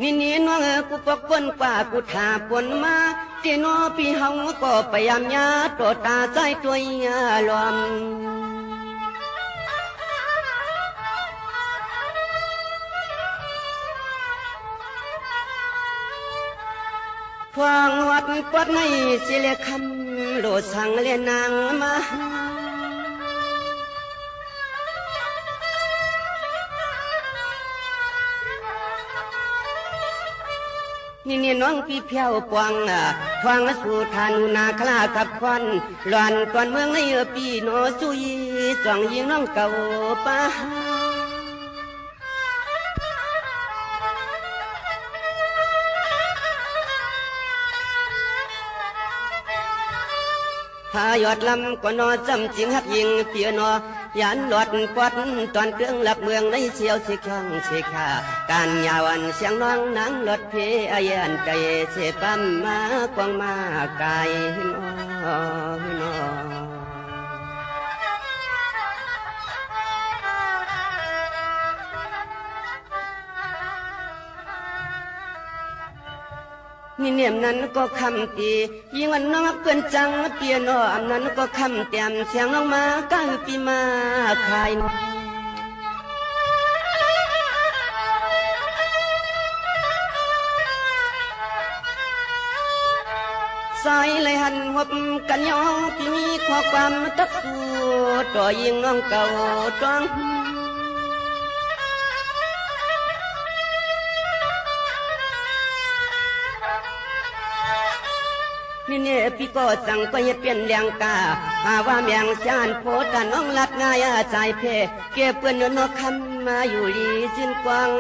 นี่น้องกูปกปนกว่ากูถาปนมาเจนอพี่เฮาก็พยายามยาตัวตาใจตัวยาลอมพวงวัดปวดในสิเลคำโลดสังเลนางมานี่น้องพี่เพียวปวงทวงสู่ทานุนาคลากับควันหลอนก่อนเมืองในปีโนสุยจ้องยิงน้องเก่าป้าพายอดลำก็นอจำจริงหักยิงเปียนอยันหลอดปอดตอนเครื่องหลักเมืองในเชียวสิข้องสิขาการยาวันเสียงน้องนังรถเพอายานไกเสปั๊มมากวางมาไกนอนี่เนี่ยนั้นก็คำตียิ่งวันน้องเพื่อนจังเปียโนอำนั้นก็คำเตียมเสียงน้องมาก้าวปีมาขายสายเลยหันหับกันยองพี่มีข้อความตักสู้ต่อยิงน้องเก่าจ้องนี่เนี่ยพี่ก็สั่งก็อย่าเปลี่ยนแรงกาหาว่าแมงชานโพดน้องลัดง่ายใจเพเก็บเปื้อนนกคำมาอยู่ลีจินกวาง